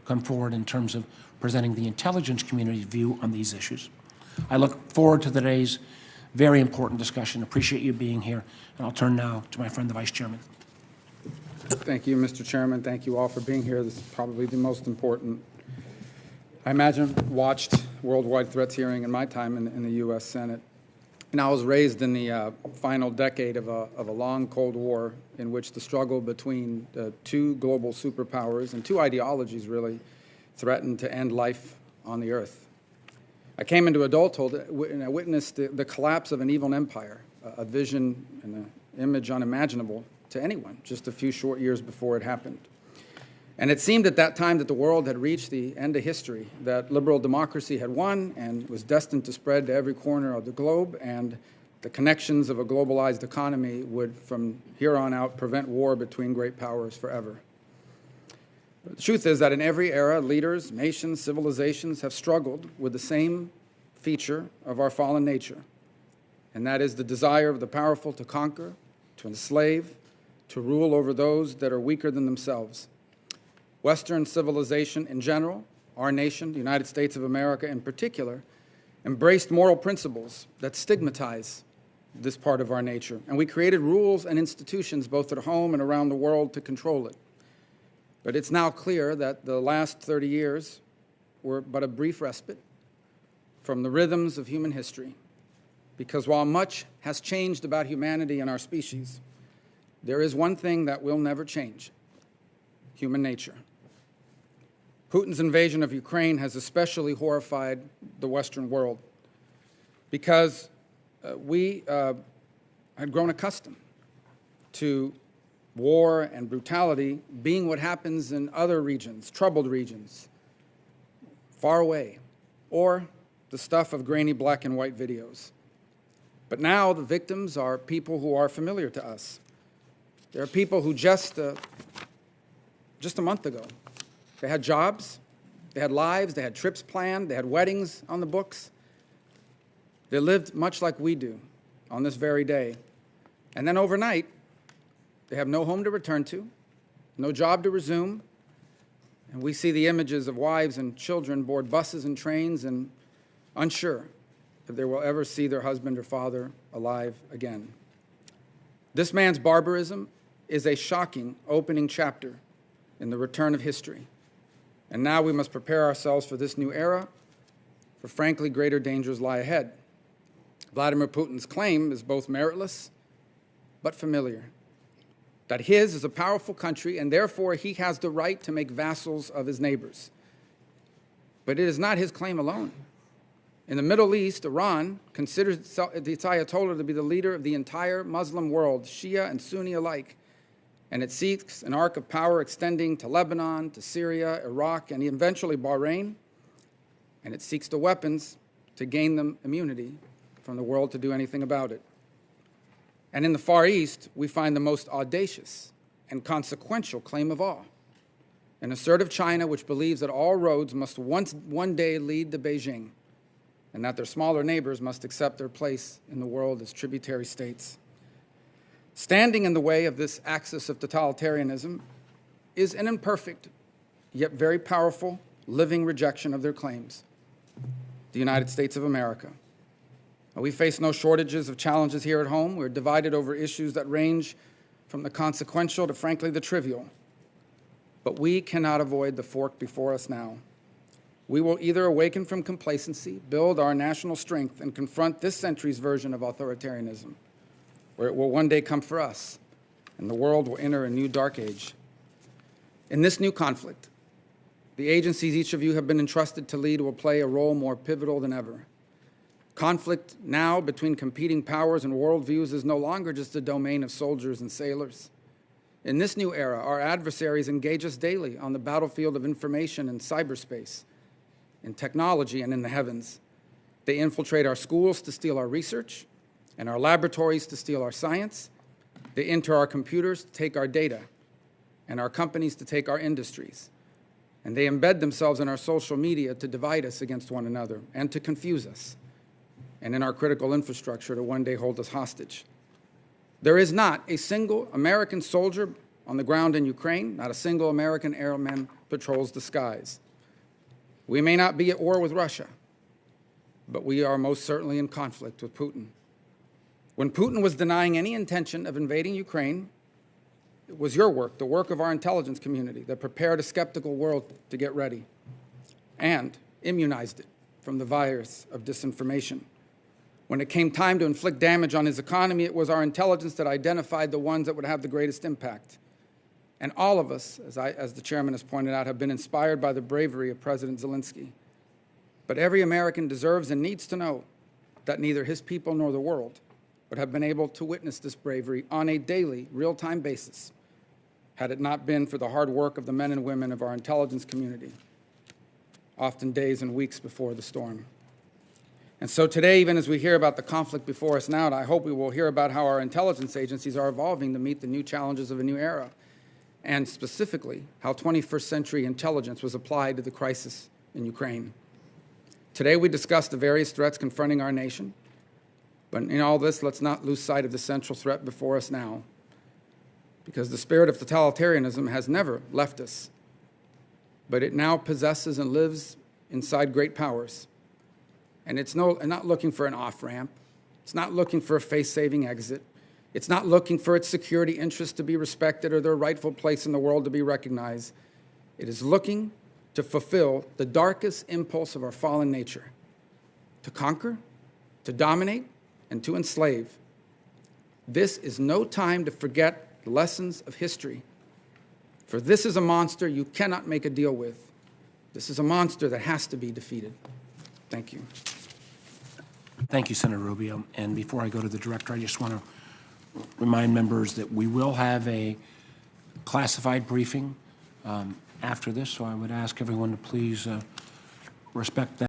come forward in terms of presenting the intelligence community's view on these issues. I look forward to today's very important discussion. Appreciate you being here. And I'll turn now to my friend, the Vice Chairman. Thank you, Mr. Chairman. Thank you all for being here. This is probably the most important, I imagine, watched worldwide threats hearing in my time in the U.S. Senate. And I was raised in the final decade of a long Cold War in which the struggle between two global superpowers and two ideologies really threatened to end life on the earth. I came into adulthood and I witnessed the collapse of an evil empire, a vision and an image unimaginable to anyone just a few short years before it happened. And it seemed at that time that the world had reached the end of history, that liberal democracy had won and was destined to spread to every corner of the globe, and the connections of a globalized economy would, from here on out, prevent war between great powers forever. But the truth is that in every era, leaders, nations, civilizations have struggled with the same feature of our fallen nature, and that is the desire of the powerful to conquer, to enslave, to rule over those that are weaker than themselves. Western civilization in general, our nation, the United States of America in particular, embraced moral principles that stigmatize this part of our nature, and we created rules and institutions both at home and around the world to control it. But it's now clear that the last 30 years were but a brief respite from the rhythms of human history, because while much has changed about humanity and our species, there is one thing that will never change: human nature. Putin's invasion of Ukraine has especially horrified the Western world because we had grown accustomed to war and brutality being what happens in other regions, troubled regions, far away, or the stuff of grainy black and white videos. But now the victims are people who are familiar to us. There are people who just a month ago, they had jobs, they had lives, they had trips planned, they had weddings on the books. They lived much like we do on this very day. And then overnight, they have no home to return to, no job to resume, and we see the images of wives and children board buses and trains and unsure if they will ever see their husband or father alive again. This man's barbarism is a shocking opening chapter in the return of history. And now we must prepare ourselves for this new era, for frankly greater dangers lie ahead. Vladimir Putin's claim is both meritless but familiar, that his is a powerful country and therefore he has the right to make vassals of his neighbors. But it is not his claim alone. In the Middle East, Iran considers the Ayatollah to be the leader of the entire Muslim world, Shia and Sunni alike, and it seeks an arc of power extending to Lebanon, to Syria, Iraq, and eventually Bahrain, and it seeks the weapons to gain them immunity from the world to do anything about it. And in the Far East, we find the most audacious and consequential claim of all, an assertive China which believes that all roads must one day lead to Beijing, and that their smaller neighbors must accept their place in the world as tributary states. Standing in the way of this axis of totalitarianism is an imperfect, yet very powerful, living rejection of their claims: the United States of America. We face no shortages of challenges here at home. We're divided over issues that range from the consequential to, frankly, the trivial. But we cannot avoid the fork before us now. We will either awaken from complacency, build our national strength, and confront this century's version of authoritarianism, where it will one day come for us, and the world will enter a new dark age. In this new conflict, the agencies each of you have been entrusted to lead will play a role more pivotal than ever. Conflict now between competing powers and worldviews is no longer just the domain of soldiers and sailors. In this new era, our adversaries engage us daily on the battlefield of information and cyberspace, in technology and in the heavens. They infiltrate our schools to steal our research, and our laboratories to steal our science. They enter our computers to take our data, and our companies to take our industries. And they embed themselves in our social media to divide us against one another and to confuse us, and in our critical infrastructure to one day hold us hostage. There is not a single American soldier On the ground in Ukraine, not a single American airman patrols the skies. We may not be at war with Russia, but we are most certainly in conflict with Putin. When Putin was denying any intention of invading Ukraine, it was your work, the work of our intelligence community, that prepared a skeptical world to get ready and immunized it from the virus of disinformation. When it came time to inflict damage on his economy, it was our intelligence that identified the ones that would have the greatest impact. And all of us, as the chairman has pointed out, have been inspired by the bravery of President Zelensky. But every American deserves and needs to know that neither his people nor the world would have been able to witness this bravery on a daily, real-time basis had it not been for the hard work of the men and women of our intelligence community, often days and weeks before the storm. And so today, even as we hear about the conflict before us now, I hope we will hear about how our intelligence agencies are evolving to meet the new challenges of a new era, and specifically how 21st century intelligence was applied to the crisis in Ukraine. Today we discussed the various threats confronting our nation, but in all this, let's not lose sight of the central threat before us now, because the spirit of totalitarianism has never left us, but it now possesses and lives inside great powers. And it's not looking for an off-ramp. It's not looking for a face-saving exit. It's not looking for its security interests to be respected or their rightful place in the world to be recognized. It is looking to fulfill the darkest impulse of our fallen nature, to conquer, to dominate, and to enslave. This is no time to forget the lessons of history, for this is a monster you cannot make a deal with. This is a monster that has to be defeated. Thank you. Thank you, Senator Rubio. And before I go to the director, I just want to remind members that we will have a classified briefing after this, so I would ask everyone to please respect that.